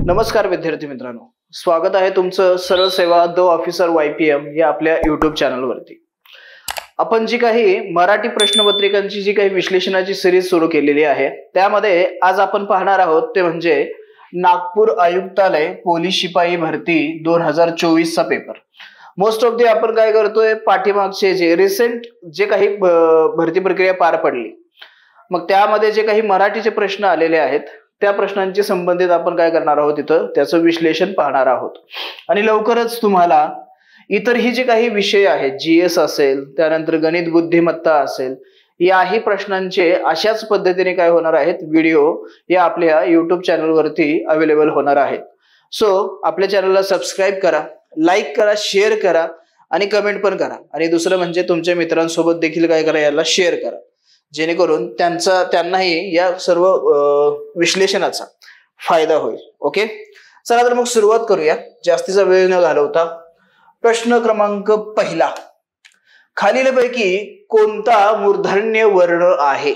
नमस्कार विद्यार्थी मित्रांनो, स्वागत आहे तुमचं सरळ सेवा द ऑफिसर YPM या आपल्या YouTube चॅनलवरती। आपण जी काही मराठी प्रश्नपत्रिकांची जी काही विश्लेषणाची सिरीज सुरू केलेली आहे त्यामध्ये आज आपण पाहणार आहोत ते म्हणजे नागपूर आयुक्तालय पोलीस शिपाई भरती 2024 चा पेपर। मोस्ट ऑफ दी आपण काय करतोय, पाठीमागचे जे रिसेंट जे काही भरती प्रक्रिया पार पडली मग त्यामध्ये जे काही मराठीचे प्रश्न आलेले आहेत त्या प्रश्नांची संबंधित आपण काय करणार आहोत, इथं त्याचं विश्लेषण पाहणार आहोत। आणि लवकरच तुम्हाला इतरही जे काही विषय आहेत, GS असेल, त्यानंतर गणित बुद्धिमत्ता असेल, याही प्रश्नांचे अशाच पद्धतीने काय होणार आहेत व्हिडिओ या आपल्या YouTube चॅनलवरती अवेलेबल होणार आहेत। सो आपल्या चॅनलला सबस्क्राइब करा, लाईक करा, शेअर करा आणि कमेंट पण करा। आणि दुसरं म्हणजे तुमच्या मित्रांसोबत देखील काय करा, याला शेअर करा, जेणेकरून त्यांनाही या सर्व विश्लेषणाचा फायदा होईल। ओके, चला तर मग सुरुवात करूया जास्तीचा वेळ न घालवता। प्रश्न क्रमांक पहिला, खालीलपैकी कोणता मूर्धन्य वर्ण आहे?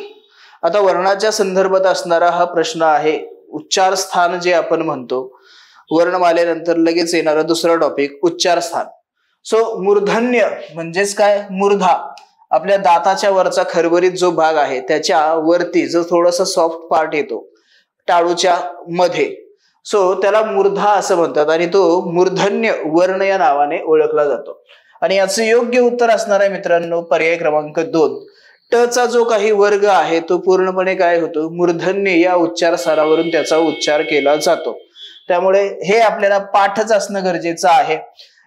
आता वर्णाच्या संदर्भात असणारा हा प्रश्न आहे। उच्चार स्थान जे आपण म्हणतो, वर्णमालेनंतर लगेच येणारा दुसरा टॉपिक उच्चार स्थान। सो मूर्धन्य म्हणजेच काय, मूर्धा आपल्या दाताच्या वरचा खरबरीत जो भाग आहे त्याच्या वरती जो थोडासा सॉफ्ट पार्ट येतो टाळूच्या मध्ये, सो त्याला मूर्धा असं म्हणतात आणि तो मूर्धन्य वर्ण या नावाने ओळखला जातो। आणि याचं योग्य उत्तर असणार आहे मित्रांनो पर्याय क्रमांक 2। ट चा जो काही वर्ग आहे तो पूर्णपणे काय होतो, मूर्धन्य या उच्चार स्थानावरून त्याचा उच्चार केला जातो। त्यामुळे हे आपल्याला पाठच असणं गरजेचं आहे।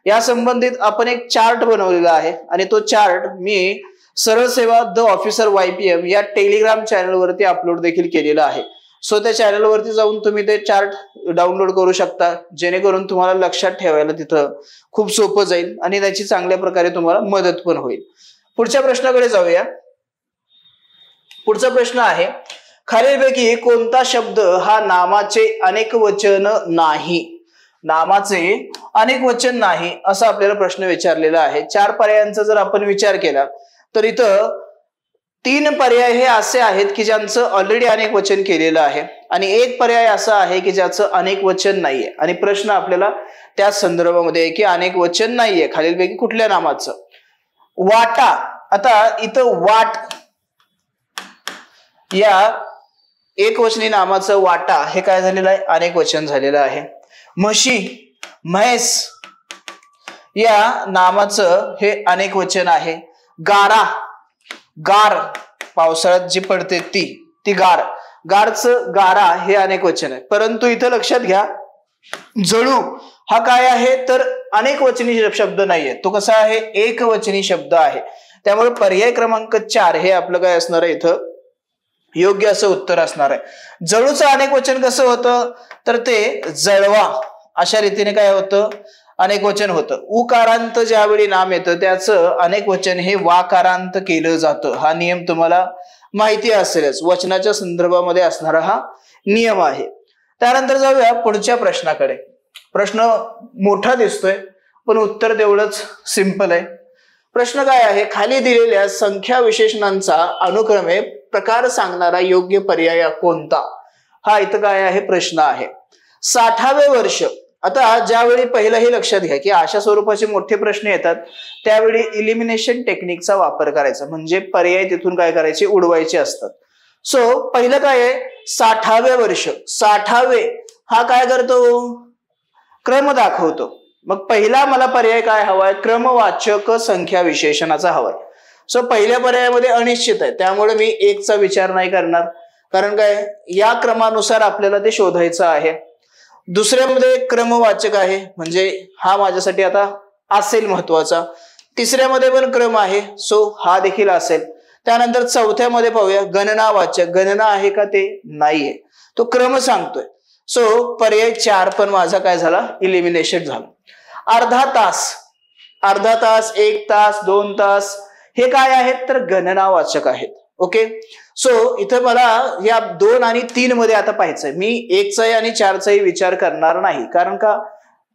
या संबंधित आपण एक चार्ट बनवलेला आहे आणि तो चार्ट मी सरळ सेवा द ऑफिसर YPM या टेलिग्राम चॅनलवरती अपलोड देखील केलेला आहे। सो त्या चॅनलवरती जाऊन तुम्ही ते चार्ट डाउनलोड करू शकता, जेणेकरून तुम्हाला लक्षात ठेवायला तिथं खूप सोपं जाईल आणि त्याची चांगल्या प्रकारे तुम्हाला मदत पण होईल। पुढच्या प्रश्नाकडे जाऊया। पुढचा प्रश्न आहे, खालीलपैकी कोणता शब्द हा नामाचे अनेक वचन नाही? नामाचे अनेक वचन नाही असा आपल्याला प्रश्न विचारलेला आहे। 4 पर्यायांचा जर आपण विचार केला तर इथं 3 पर्याय हे असे आहेत की ज्यांचं ऑलरेडी अनेक वचन केलेलं आहे आणि एक पर्याय असा आहे की ज्याचं अनेक वचन नाहीये। आणि प्रश्न आपल्याला त्या संदर्भामध्ये आहे की अनेक वचन नाहीये, खालीलपैकी कुठल्या नामाचं? वाटा। आता इथं वाट या एक वचनी नामाचं वाटा हे काय झालेलं आहे, अनेक वचन झालेलं आहे। म्हशी, म्हैस या नामाचं हे अनेक वचन आहे। गारा, गार पावसाळ्यात जी पडते ती गार, गारचं गारा हे अनेक वचन आहे। परंतु इथं लक्षात घ्या, जळू हा काय आहे तर अनेक वचनी शब्द नाहीये, तो कसा आहे, एक वचनी शब्द आहे। त्यामुळे पर्याय क्रमांक 4 हे आपलं काय असणार आहे, इथं योग्य असं उत्तर असणार आहे। जळूचं अनेक वचन कसं होतं तर ते जळवा अशा रीतीने काय होतं, अनेक वचन होतं। उकारांत ज्यावेळी नाम येतं त्याचं अनेक वचन हे वाकारांत केलं जातं। हा नियम तुम्हाला माहिती असेलच, वचनाच्या संदर्भामध्ये असणारा हा नियम आहे। त्यानंतर जाऊया पुढच्या प्रश्नाकडे। प्रश्न मोठा दिसतोय पण उत्तर तेवढंच सिंपल आहे। प्रश्न काय आहे, खाली दिलेल्या संख्या विशेषणांचा अनुक्रमे प्रकार सांगणारा योग्य पर्याय कोणता? हा इथं काय आहे प्रश्न आहे। 60वे वर्ष। आता ज्यावेळी पहिलं हे लक्षात घ्या की अशा स्वरूपाचे मोठे प्रश्न येतात त्यावेळी इलिमिनेशन टेक्निकचा वापर करायचा, म्हणजे पर्याय तिथून काय करायचे, उडवायचे असतात। सो पहिलं काय आहे, 60वे वर्ष। 60वे हा काय करतो, क्रम दाखवतो। मग पहिला मला पर्याय काय हवाय, क्रमवाचक संख्या विशेषणाचा हवाय। सो पहिल्या पर्यायामध्ये अनिश्चित आहे त्यामुळे मी 1 चा विचार नाही करणार, कारण काय या क्रमानुसार आपल्याला ते शोधायचं आहे। दुसऱ्यामध्ये क्रमवाचक आहे म्हणजे हा माझ्यासाठी आता असेल महत्वाचा। तिसऱ्यामध्ये पण क्रम आहे, सो हा देखील असेल। त्यानंतर चौथ्यामध्ये पाहूया, गणनावाचक, गणना आहे का ते नाहीये, तो क्रम सांगतोय। सो पर्याय 4 पण माझा काय झाला, इलिमिनेशन झाला। अर्धा तास, अर्धा तास, 1 तास, 2 तास हे काय आहेत तर गणनावाचक आहेत। ओके, सो इथं मला या 2 आणि 3 मध्ये आता पाहायचंय, मी 1 चाही आणि 4 चाही विचार करणार नाही, कारण का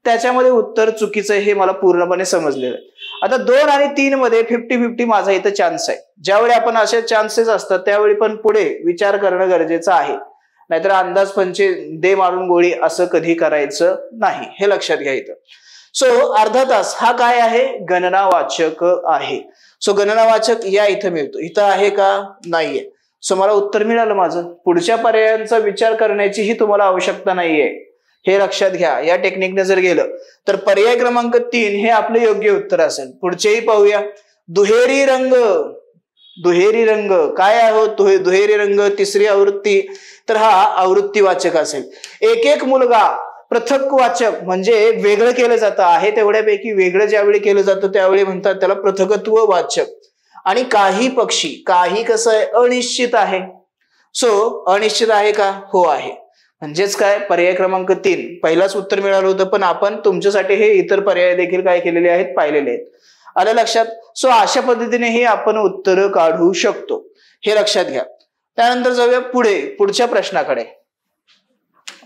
त्याच्यामध्ये उत्तर चुकीचं हे मला पूर्णपणे समजलेलं आहे। आता 2 आणि 3 मध्ये 50-50 माझा इथं चान्स आहे। ज्यावेळी आपण असे चान्सेस असतात त्यावेळी पण पुढे विचार करणं गरजेचं आहे, नाहीतर अंदाज पंचे दे मारून गोळी असं कधी करायचं नाही, हे लक्षात घ्या इथं. सो अर्धा तास हा काय आहे, गणनावाचक आहे. सो गणनावाचक या इथं मिळतो, इथं आहे का, नाहीये. सो मला उत्तर मिळालं माझं. पुढच्या पर्यायांचा विचार करण्याची ही तुम्हाला आवश्यकता नाहीये, हे लक्षात घ्या. या टेक्निकने जर गेलं तर पर्याय क्रमांक 3 हे आपलं योग्य उत्तर असेल. पुढचेही पाहूया. दुहेरी रंग, दुहेरी रंग काय आहे, दुहेरी रंग तिसरी आवृत्ती, तर हा आवृत्तीवाचक असेल. एक एक मुलगा पृथक वाचक म्हणजे वेगळं केलं जातं, आहे तेवढ्यापैकी वेगळं ज्यावेळी केलं जातं त्यावेळी म्हणतात त्याला पृथकत्व वाचक. आणि काही पक्षी, काही कसं आहे, अनिश्चित आहे. सो अनिश्चित आहे का, हो आहे. म्हणजेच काय, पर्याय क्रमांक 3 पहिलाच उत्तर मिळालं होतं, पण आपण तुमच्यासाठी हे इतर पर्याय देखील काय केलेले आहेत, पाहिलेले आहेत. आलं लक्षात. सो अशा पद्धतीनेही आपण उत्तर काढू शकतो, हे लक्षात घ्या. त्यानंतर जाऊया पुढच्या प्रश्नाकडे.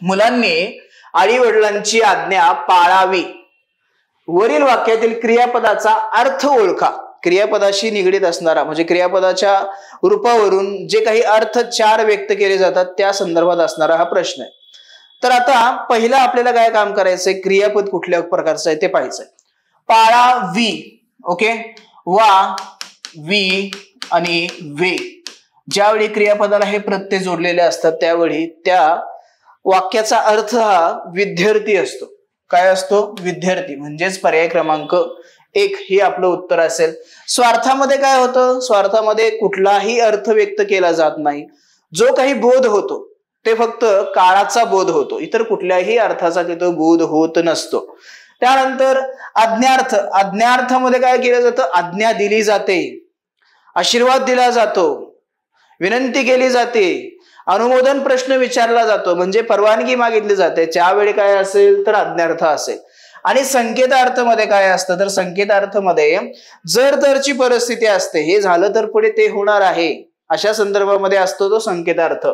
मुलांनी आई वडिलांची आज्ञा पाळावी. वरील वाक्यातील क्रियापदाचा अर्थ ओळखा. क्रियापदाशी निगडीत असणारा म्हणजे क्रियापदाच्या रूपावरून जे काही अर्थ 4 व्यक्त केले जातात त्या संदर्भात असणारा हा प्रश्न आहे. तर आता पहिला आपल्याला काय काम करायचंय, क्रियापद कुठल्या प्रकारचं आहे ते पाहायचंय. पाळावी, ओके, वा, वी आणि वे. ज्यावेळी क्रियापदाला हे प्रत्यय जोडलेले असतात त्यावेळी त्या वाक्याचा अर्थ हा विद्यार्थी असतो. काय असतो, विद्यार्थी. म्हणजेच पर्याय क्रमांक 1 हे आपलं उत्तर असेल. स्वार्थामध्ये काय होतं, स्वार्थामध्ये कुठलाही अर्थ व्यक्त केला जात नाही. जो काही बोध होतो ते फक्त काळाचा बोध होतो, इतर कुठल्याही अर्थाचा तिथं बोध होत नसतो. त्यानंतर आज्ञार्थ, आज्ञार्थामध्ये काय केलं जातं, आज्ञा दिली जाते, आशीर्वाद दिला जातो, विनंती केली जाते, अनुमोदन प्रश्न विचारला जातो म्हणजे परवानगी मागितली जाते. त्यावेळी काय असेल तर आज्ञार्थ असेल. आणि संकेतार्थ मध्ये काय असतं, तर संकेतार्थ मध्ये जर तरची परिस्थिती असते, हे झालं तर पुढे ते होणार आहे अशा संदर्भामध्ये असतो तो संकेतार्थ.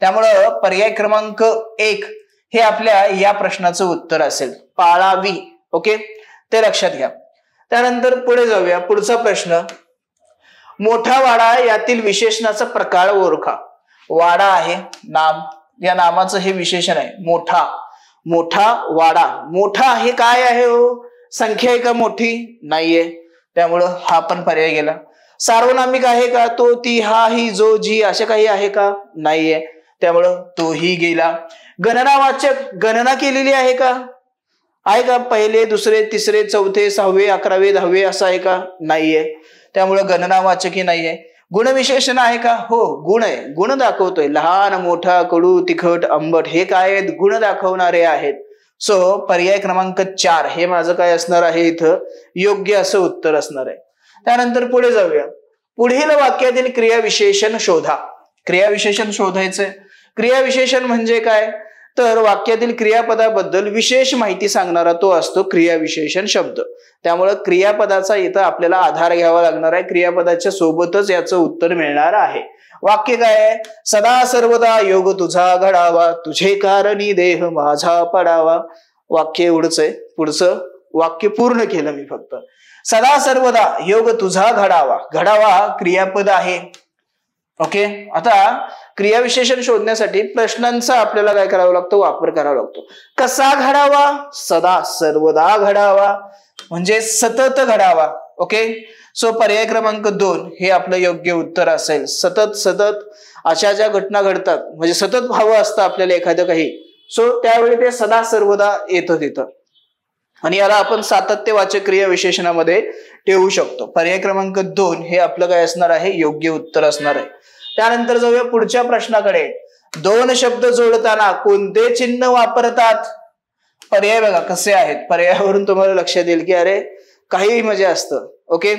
त्यामुळं पर्याय क्रमांक 1 हे आपल्या या प्रश्नाचं उत्तर असेल, पाळावी. ओके, ते लक्षात घ्या. त्यानंतर पुढे जाऊया. पुढचा प्रश्न, मोठा वाडा यातील विशेषणाचा प्रकार ओळखा. वाडा आहे नाम, या नामाचं हे विशेषण आहे मोठा. मोठा वाडा, मोठा हे काय आहे हो, संख्या आहे का मोठी, नाहीये, त्यामुळं हा पण पर्याय गेला. सार्वनामिक आहे का, तो, ती, हा, ही, जो, जी असे काही आहे का, नाहीये, त्यामुळं तोही गेला. गणनावाचक, गणना केलेली आहे का, पहिले, दुसरे, तिसरे, चौथे, 6वे, 11वे, 10वे असं आहे का, नाहीये, त्यामुळं गणनावाचकही नाहीये. गुणविशेषण आहे का, हो गुण आहे, गुण दाखवतोय, लहान, मोठा, कडू, तिखट, आंबट हे काय आहेत, गुण दाखवणारे आहेत. सो पर्याय क्रमांक 4 हे माझं काय असणार आहे, इथं योग्य असं उत्तर असणार आहे. त्यानंतर पुढे जाऊया. पुढील वाक्यातील क्रियाविशेषण शोधा. क्रियाविशेषण शोधायचंय. क्रियाविशेषण म्हणजे काय, तर वाक्यातील क्रियापदाबद्दल विशेष माहिती सांगणारा तो असतो क्रियाविशेषण शब्द. त्यामुळे क्रियापदाचा इथं आपल्याला आधार घ्यावा लागणार आहे. क्रियापदाच्या सोबतच याचं उत्तर मिळणार आहे. वाक्य काय आहे, सदा सर्वदा योग तुझा घडावा, तुझे कारणी देह माझा पडावा. वाक्य एवढंच आहे. पुढचं वाक्य पूर्ण केलं मी फक्त. सदा सर्वदा योग तुझा घडावा, घडावा क्रियापद आहे. ओके, आता क्रियाविशेषण शोधण्यासाठी प्रश्नांचा आपल्याला काय करावं लागतं, वापर करावा लागतो. कसा घडावा, सदा सर्वदा घडावा म्हणजे सतत घडावा. ओके, सो पर्याय क्रमांक 2 हे आपलं योग्य उत्तर असेल. सतत सतत अशा ज्या घटना घडतात म्हणजे सतत व्हावं असतं आपल्याला एखादं काही, सो त्यावेळी ते सदा सर्वदा येतं तिथं, आणि याला आपण सातत्यवाचक क्रियाविशेषणामध्ये ठेवू शकतो. पर्याय क्रमांक 2 हे आपलं काय असणार आहे, योग्य उत्तर असणार आहे. त्यानंतर जाऊया पुढच्या प्रश्नाकडे. 2 शब्द जोडताना कोणते चिन्ह वापरतात. पर्याय बघा कसे आहेत. पर्यायावरून तुम्हाला लक्षात येईल की अरे काही मजा असतं. ओके,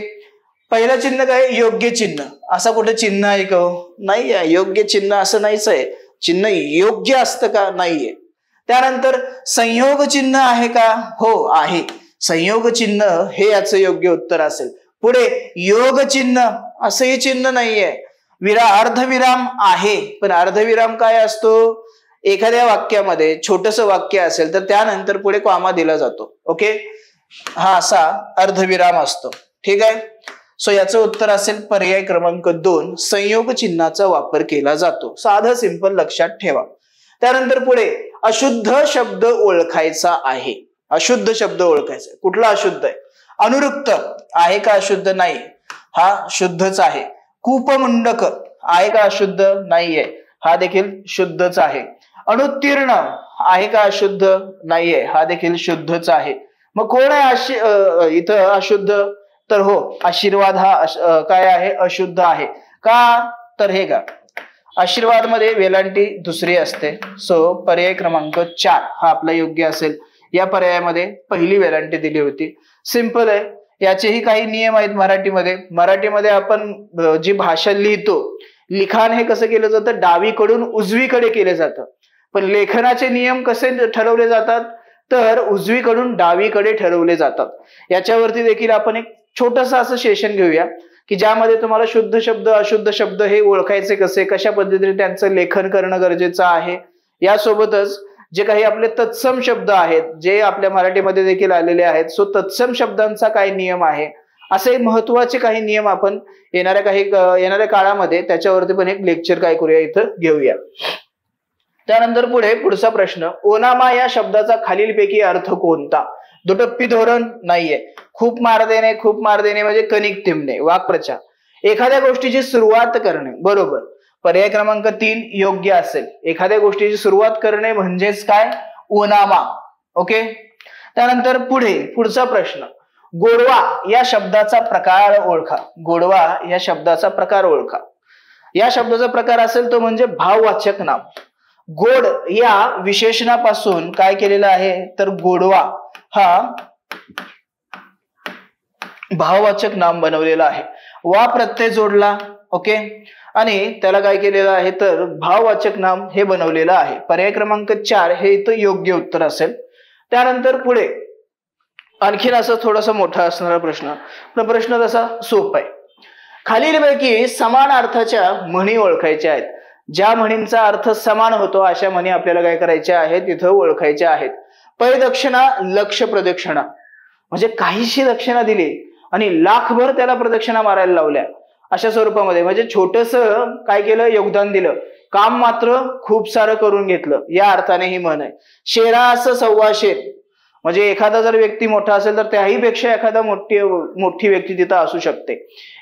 पहिलं चिन्ह काय, योग्य चिन्ह. असं कुठे चिन्ह आहे का, नाही आहे. योग्य चिन्ह असं नाहीच आहे. चिन्ह योग्य असतं का, नाहीये. त्यानंतर संयोग चिन्ह आहे का, हो आहे. संयोग चिन्ह हे याचं योग्य उत्तर असेल. पुढे योग चिन्ह असंही चिन्ह नाहीये. अर्धविराम आहे, पण अर्धविराम काय असतो, एखाद्या वाक्यामध्ये छोटस वाक्य असेल तर त्यानंतर पुढे कॉमा दिला जातो. ओके, हा असा अर्धविराम असतो. ठीक आहे, सो याचं उत्तर असेल पर्याय क्रमांक 2, संयोग चिन्हाचा वापर केला जातो. साधं सिंपल लक्षात ठेवा. त्यानंतर पुढे अशुद्ध शब्द ओळखायचा आहे. अशुद्ध शब्द ओळखायचा. कुठला अशुद्ध आहे? अनुरुक्त आहे का अशुद्ध? नाही, हा शुद्धच आहे. कूपमुंडक आहे का अशुद्ध? नाहीये, हा देखील शुद्धच आहे. अनुत्तीर्ण आहे का अशुद्ध? नाहीये, हा देखील शुद्धच आहे. मग कोण आहे इथं अशुद्ध? तर हो, आशीर्वाद हा काय आहे? अशुद्ध आहे. का? तर हे का, आशीर्वाद मध्ये वेलांटी दुसरी असते. सो पर्याय क्रमांक 4 हा आपला योग्य असेल. या पर्यायामध्ये पहिली वेलांटी दिली होती. सिंपल आहे. याचेही काही नियम आहेत मराठीमध्ये. मराठीमध्ये आपण जी भाषा लिहितो, लिखाण हे कसं केलं जातं? डावीकडून उजवीकडे केलं जातं. पण लेखनाचे नियम कसे ठरवले जातात? तर उजवीकडून डावीकडे ठरवले जातात. याच्यावरती देखील आपण एक छोटस असं सेशन घेऊया की ज्यामध्ये तुम्हाला शुद्ध शब्द अशुद्ध शब्द हे ओळखायचे कसे, कशा पद्धतीने त्यांचं लेखन करणं गरजेचं आहे. यासोबतच जे काही आपले तत्सम शब्द आहेत जे आपल्या मराठीमध्ये देखील आलेले आहेत, सो तत्सम शब्दांचा काय नियम आहे, असे महत्वाचे काही नियम आपण येणाऱ्या काळामध्ये त्याच्यावरती पण एक लेक्चर काय करूया, इथं घेऊया. त्यानंतर पुढचा प्रश्न, ओनामा या शब्दाचा खालीलपैकी अर्थ कोणता? दुटप्पी धोरण नाहीये. खूप मार देणे म्हणजे कणिक टिमणे, वाक्प्रचार. एखाद्या गोष्टीची सुरुवात करणे, बरोबर. पर्याय क्रमांक 3 योग्य असेल. एखाद्या गोष्टीची सुरुवात करणे म्हणजेच काय? ओनामा. ओके. त्यानंतर पुढचा प्रश्न, गोडवा या शब्दाचा प्रकार ओळखा. गोडवा या शब्दाचा प्रकार ओळखा. या शब्दाचा प्रकार असेल तो म्हणजे भाववाचक नाम. गोड या विशेषणापासून काय केलेलं आहे? तर गोडवा हा भाववाचक नाम बनवलेला आहे. वा प्रत्यय जोडला. ओके. आणि त्याला काय केलेलं आहे? तर भाववाचक नाम हे बनवलेलं आहे. पर्याय क्रमांक 4 हे इथं योग्य उत्तर असेल. त्यानंतर पुढे आणखीन असं थोडासा मोठा असणारा प्रश्न तसा सोपा आहे. खालीलपैकी समान अर्थाच्या म्हणी ओळखायच्या आहेत. ज्या म्हणींचा अर्थ समान होतो अशा म्हणी आपल्याला काय करायच्या आहेत? इथं ओळखायच्या आहेत. परिदक्षिणा, लक्ष प्रदक्षिणा म्हणजे काहीशी दक्षिणा दिली आणि लाखभर त्याला प्रदक्षिणा मारायला लावल्या, अशा स्वरूपामध्ये. म्हणजे छोटस काय केलं? योगदान दिलं, काम मात्र खूप सारं करून घेतलं, या अर्थाने ही म्हण आहे. शेरास सव्वा शेर म्हणजे एखादा जर व्यक्ती मोठा असेल तर त्याही पेक्षा एखादा मोठी व्यक्ती तिथं असू शकते.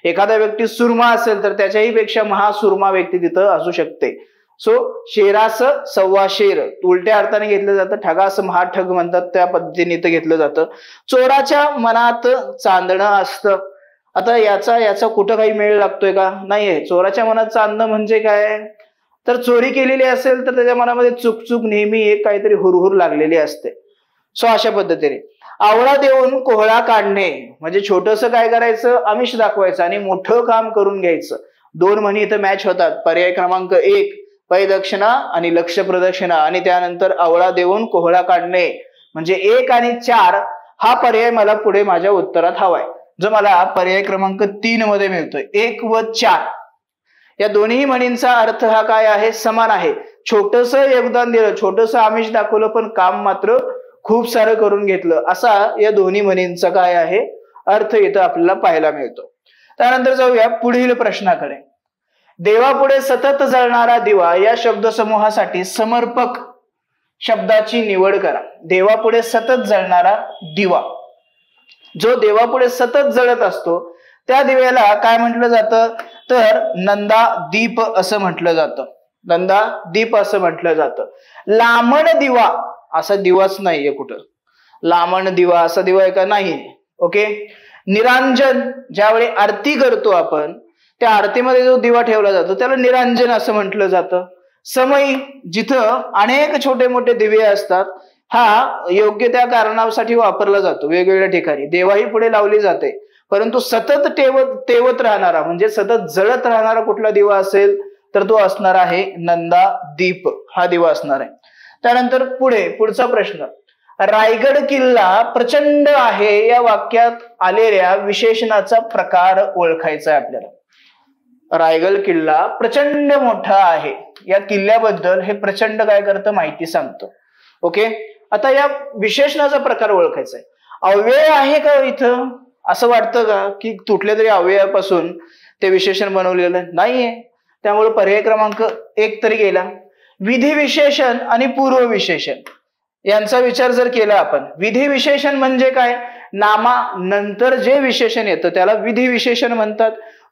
एखादा व्यक्ती सुरमा असेल तर त्याच्याही पेक्षा महासुरमा व्यक्ती तिथं असू शकते. सो शेरास सव्वा शेर उलट्या अर्थाने घेतलं जातं. ठगास महाठग म्हणतात, त्या पद्धतीने इथं घेतलं जातं. चोराच्या मनात चांदणं असतं. आता याचा कुठं काही मेळ लागतोय का? नाहीये. चोराच्या मनात चांदणं म्हणजे काय? तर चोरी केलेली असेल तर त्याच्या मनामध्ये चुक नेहमी एक काहीतरी हुरहुर लागलेली असते. सो अशा पद्धतीने आवळा देऊन कोहळा काढणे म्हणजे छोटस काय करायचं? आमिष दाखवायचं आणि मोठं काम करून घ्यायचं. 2 म्हणी इथं मॅच होतात. पर्याय क्रमांक 1 परिदक्षिणा आणि लक्ष प्रदक्षिणा, आणि त्यानंतर आवळा देऊन कोहळा काढणे म्हणजे 1 आणि 4 हा पर्याय मला पुढे माझ्या उत्तरात हवाय, जो मला पर्याय क्रमांक 3 मध्ये मिळतोय. 1 व 4 या दोन्ही म्हणींचा अर्थ हा काय आहे? समान आहे. छोटस योगदान दिलं, छोटस आमिष दाखवलं, पण काम मात्र खूप सारं करून घेतलं, असा या दोन्ही म्हणींचा काय आहे? अर्थ इथं आपल्याला पाहायला मिळतो. त्यानंतर जाऊया पुढील प्रश्नाकडे. देवापुढे सतत जळणारा दिवा या शब्दसमूहासाठी समर्पक शब्दाची निवड करा. देवापुढे सतत जळणारा दिवा, जो देवापुढे सतत जळत असतो त्या दिव्याला काय म्हटलं जातं? तर नंदा दीप असं म्हटलं जातं. नंदा दीप असं म्हटलं जातं. लामण दिवा असा दिवाच नाहीये कुठं. लामण दिवा असा दिवा आहे का? नाही. ओके. निरांजन ज्यावेळी आरती करतो आपण, त्या आरतीमध्ये जो दिवा ठेवला जातो त्याला निरांजन असं म्हटलं जातं. समई जिथं अनेक छोटे मोठे दिवे असतात, हा योग्य त्या कारणासाठी वापरला जातो. वेगवेगळ्या ठिकाणी देवाही पुढे लावली जाते, परंतु सतत तेवत राहणारा म्हणजे सतत जळत राहणारा कुठला दिवा असेल तर तो असणार आहे नंदा दीप हा दिवा असणार आहे. त्यानंतर पुढचा प्रश्न, रायगड किल्ला प्रचंड आहे या वाक्यात आलेल्या विशेषणाचा प्रकार ओळखायचा आहे आपल्याला. रायगड किल्ला प्रचंड मोठा आहे, या किल्ल्याबद्दल हे प्रचंड काय करतं? माहिती सांगतं. ओके. आता या विशेषणाचा प्रकार ओळखायचा आहे. अव्यय आहे का इथं? असं वाटतं का की कुठल्या तरी अव्ययापासून ते विशेषण बनवलेलं नाहीये? त्यामुळे पर्याय क्रमांक 1 तरी गेला. विधी विशेषण आणि पूर्व विशेषण यांचा विचार जर केला आपण, विधी विशेषण म्हणजे काय, नामा नंतर जे विशेषण येतं त्याला विधी विशेषण म्हणतात.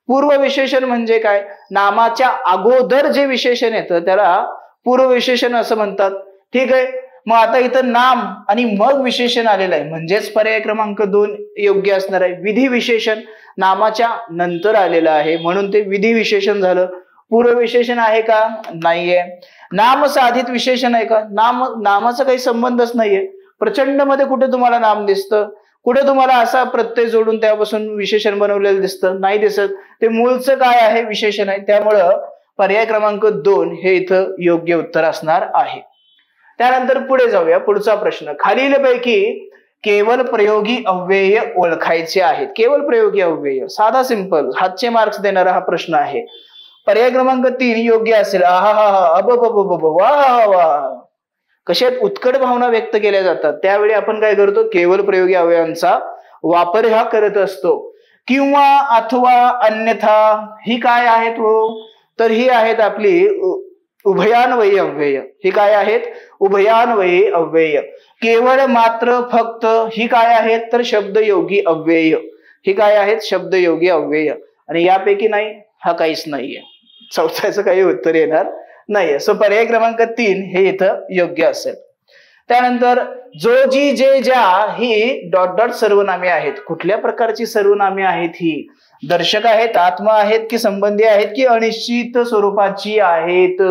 पूर्व विशेषण म्हणजे काय, नामाच्या अगोदर जे विशेषण येतं त्याला पूर्व विशेषण असं म्हणतात. ठीक आहे, मग आता इथं नाम आणि मग विशेषण आलेलं आहे, म्हणजेच पर्याय क्रमांक 2 योग्य असणार आहे. विधी विशेषण नामाच्या नंतर आलेलं आहे म्हणून ते विधी विशेषण झालं. पूर्व विशेषण आहे का, नाहीये. नाम साधित विशेषण आहे का, नामाचा काही संबंधच नाहीये. प्रचंड मध्ये कुठे तुम्हाला नाम दिसतं, कुठे तुम्हाला असा प्रत्यय जोडून त्यापासून विशेषण बनवलेलं दिसतं, नाही दिसत. ते मूळचं काय आहे, विशेषण आहे. त्यामुळं पर्याय क्रमांक 2 हे इथं योग्य उत्तर असणार आहे. त्यानंतर पुढे जाऊया. पुढचा प्रश्न, खालीलपैकी केवळ प्रयोगी अव्यय ओळखायचे आहेत. केवळ प्रयोगी अव्यय, साधा सिंपल, हातचे मार्क्स देणारा हा प्रश्न आहे. पर्याय क्रमांक 3 योग्य असेल. वा, कशात उत्कट भावना व्यक्त केल्या जातात त्यावेळी आपण काय करतो, केवळ प्रयोगी अवयवांचा वापर हा करत असतो. किंवा, अथवा, अन्यथा ही काय आहेत हो, तर ही आहेत आपली उभयान्वयी अव्यय. ही काय आहेत, उभयान्वयी अव्यय. केवळ, मात्र, फक्त ही काय आहेत, तर शब्दयोगी अव्यय. ही काय आहेत, शब्दयोगी अव्यय. आणि यापैकी नाही, हा काहीच नाहीये. चौथ्याचं काही उत्तर येणार नाहीये. सो पर्याय क्रमांक 3 हे इथं योग्य असेल. त्यानंतर जो, जी, जे, ज्या ही डॉट डॉट सर्वनामे आहेत. कुठल्या प्रकारची सर्वनामे आहेत ही, दर्शक आहेत, आत्मा आहेत की संबंधी आहेत की अनिश्चित स्वरूपाची आहेत.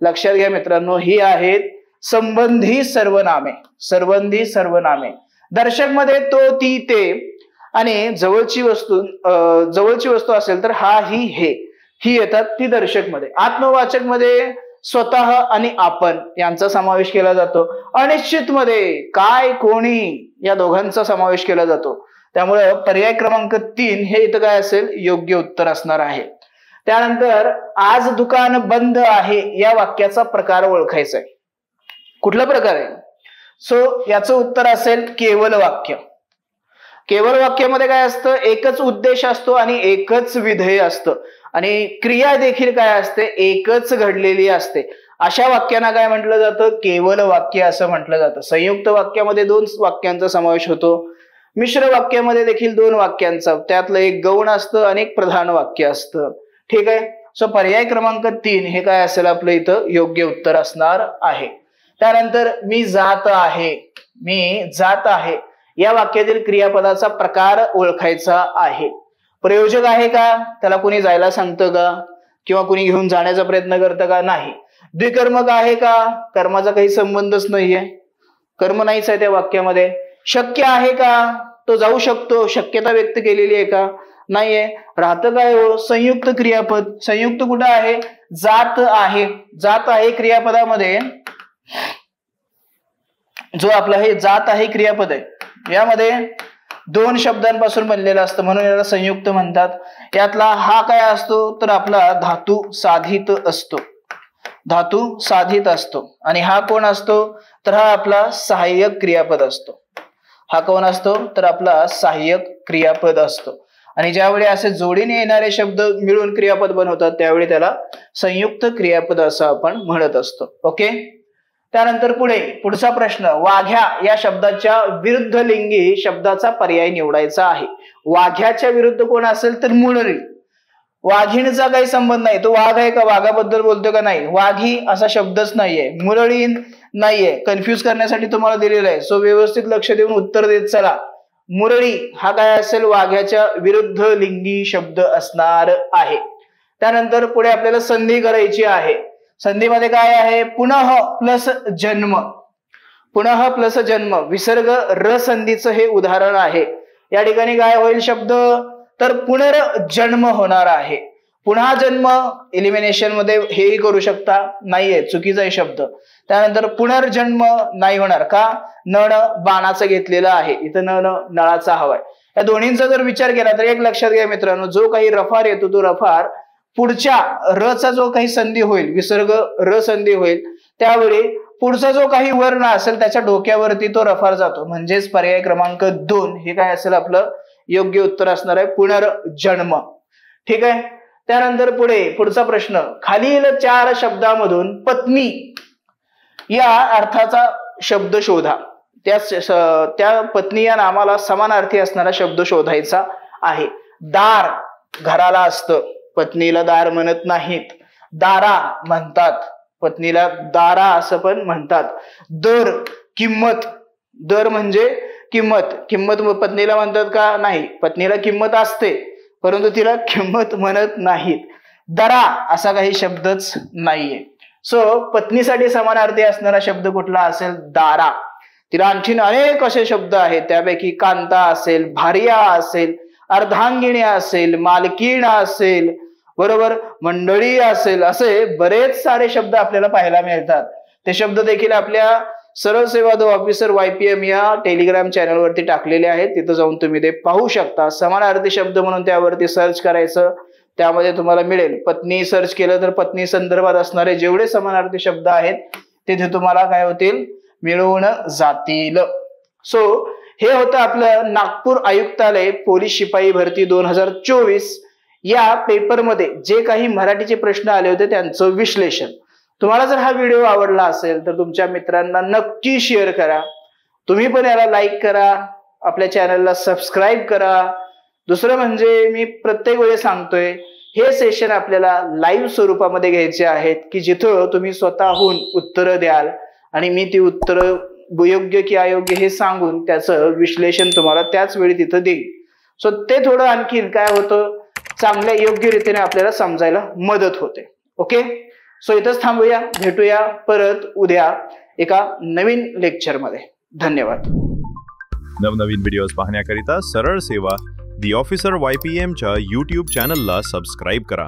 लक्षात घ्या मित्रांनो, ही आहेत संबंधी सर्वनामे. संबंधी सर्वनामे दर्शक मध्ये तो, ती, ते आणि जवळची वस्तू असेल तर हा, ही, हे ही येतात ती दर्शक मध्ये. आत्मवाचक मध्ये स्वतः आणि आपण यांचा समावेश केला जातो. अनिश्चित मध्ये काय, कोणी या दोघांचा समावेश केला जातो. त्यामुळे पर्याय क्रमांक 3 हे इथं काय असेल, योग्य उत्तर असणार आहे. त्यानंतर आज दुकान बंद आहे या वाक्याचा प्रकार ओळखायचा आहे. कुठला प्रकार आहे, सो याचं उत्तर असेल केवळ वाक्य. केवळ वाक्यामध्ये काय असतं, एकच उद्देश असतो आणि एकच विधेय असतं आणि क्रिया देखील काय असते, एकच घडलेली असते. अशा वाक्यांना काय म्हटलं जातं, केवळ वाक्य असं म्हटलं जातं. संयुक्त वाक्यामध्ये 2 वाक्यांचा समावेश होतो. मिश्र वाक्यामध्ये देखील 2 वाक्यांचा, त्यातलं एक गौण असतं आणि एक प्रधान वाक्य असतं. ठीक आहे, सो पर्याय क्रमांक 3 हे काय असेल आपलं इथं योग्य उत्तर असणार आहे. त्यानंतर मी जात आहे. मी जात आहे या वाक्यातील क्रियापदाचा प्रकार ओळखायचा आहे. प्रयोजक आहे का, त्याला कुणी जायला सांगतं का किंवा कुणी घेऊन जाण्याचा प्रयत्न करतं का, नाही. द्विकर्मक आहे का, कर्माचा काही संबंधच नाहीये, कर्म नाहीच आहे त्या वाक्यामध्ये. शक्य आहे का, तो जाऊ शकतो, शक्यता व्यक्त केलेली आहे का, नाहीये. राहतं काय हो, संयुक्त क्रियापद. संयुक्त कुठं आहे, जात आहे. जात आहे क्रियापदामध्ये जो आपला हे जात आहे क्रियापद आहे, यामध्ये 2 शब्दांपासून बनलेला असतं म्हणून याला संयुक्त म्हणतात. यातला हा काय असतो, तर आपला धातू साधित असतो. धातू साधित असतो. आणि हा कोण असतो, तर हा आपला सहाय्यक क्रियापद असतो. हा कोण असतो, तर आपला सहाय्यक क्रियापद असतो. आणि ज्यावेळी असे जोडीने येणारे शब्द मिळून क्रियापद बनवतात त्यावेळी त्याला संयुक्त क्रियापद असं आपण म्हणत असतो. ओके. त्यानंतर पुढचा प्रश्न, वाघ्या या शब्दाच्या विरुद्ध लिंगी शब्दाचा पर्याय निवडायचा आहे. वाघ्याच्या विरुद्ध कोण असेल, तर मुरळी. वाघिणीचा काही संबंध नाही, तो वाघ आहे का, वाघाबद्दल बोलतो का, नाही. वाघी असा शब्दच नाहीये, मुरळी नाहीये. कन्फ्युज करण्यासाठी तुम्हाला दिलेलं आहे, सो व्यवस्थित लक्ष देऊन उत्तर देत चला. मुरळी हा काय असेल, वाघ्याच्या विरुद्ध लिंगी शब्द असणार आहे. त्यानंतर पुढे आपल्याला संधी करायची आहे. संधीमध्ये काय आहे, पुनः प्लस जन्म. पुनः प्लस जन्म विसर्ग र संधीचं हे उदाहरण आहे. या ठिकाणी काय होईल शब्द, तर पुनर्जन्म होणार आहे. पुन्हा जन्म एलिमिनेशन मध्ये हेही करू शकता, नाहीये, चुकीचा आहे शब्द. त्यानंतर पुनर्जन्म नाही होणार का, नळ बाणाचं घेतलेलं आहे, इथं नळाचा हवाय. या दोन्हींचा जर विचार केला तर एक लक्षात घ्या मित्रांनो, जो काही रफार येतो तो रफार पुढच्या रचा जो काही संधी होईल, विसर्ग र संधी होईल, त्यावेळी पुढचा जो काही वर्ण असेल त्याच्या डोक्यावरती तो रफार जातो. म्हणजेच पर्याय क्रमांक 2 हे काय असेल आपलं योग्य उत्तर असणार आहे, पुनर्जन्म. ठीक आहे. त्यानंतर पुढचा प्रश्न, खालील 4 शब्दामधून पत्नी या अर्थाचा शब्द शोधा. त्या पत्नी या नामाला समानार्थी असणारा शब्द शोधायचा आहे. दार घराला असतं, पत्नीला दार म्हणत नाहीत. दारा म्हणतात, पत्नीला दारा असं पण म्हणतात. दर किंमत, दर म्हणजे किंमत, किंमत पत्नीला म्हणतात का? नाही, पत्नीला किंमत असते परंतु तिला किंमत म्हणत नाहीत. दरा असा काही शब्दच नाहीये. सो पत्नीसाठी समानार्थी असणारा शब्द कुठला असेल? दारा. तिला आणखीन अनेक असे शब्द आहेत, त्यापैकी कांता असेल, भार्या असेल, अर्धांगिणी असेल, मालकीण असेल, बरोबर, मंडळी असेल, असे बरेच सारे शब्द आपल्याला पाहायला मिळतात. ते शब्द देखील आपल्या सरळ सेवा द ऑफिसर YPM या टेलिग्राम चॅनलवरती टाकलेले आहेत. तिथं जाऊन तुम्ही ते पाहू शकता. समानार्थी शब्द म्हणून त्यावरती सर्च करायचं, त्यामध्ये तुम्हाला मिळेल. पत्नी सर्च केलं तर पत्नी संदर्भात असणारे जेवढे समानार्थी शब्द आहेत तिथे तुम्हाला काय होतील? मिळवून जातील. सो हे होतं आपलं नागपूर आयुक्तालय पोलीस शिपाई भरती 2024 या पेपरमध्ये जे काही मराठीचे प्रश्न आले होते त्यांचं विश्लेषण. तुम्हाला जर हा व्हिडिओ आवडला असेल तर तुमच्या मित्रांना नक्की शेअर करा. तुम्ही पण याला लाईक करा, आपल्या चॅनलला सबस्क्राईब करा. दुसरं म्हणजे मी प्रत्येक वेळी सांगतोय, हे सेशन आपल्याला लाईव्ह स्वरूपामध्ये घ्यायचे आहेत की जिथं तुम्ही स्वतःहून उत्तरं द्याल आणि मी ती उत्तरं योग्य की अयोग्य हे सांगून त्याचं विश्लेषण तुम्हाला त्याच वेळी तिथं देईल. सो ते थोडं आणखीन काय होतं, चांगल्या योग्य रीतीने आपल्याला समजायला मदत होते. ओके, सो इथंच थांबूया, भेटूया परत उद्या एका नवीन लेक्चरमध्ये. धन्यवाद. नवनवीन व्हिडिओज पाहण्याकरिता सरळ सेवा दी ऑफिसर YPM च्या YouTube चॅनलला सबस्क्राईब करा.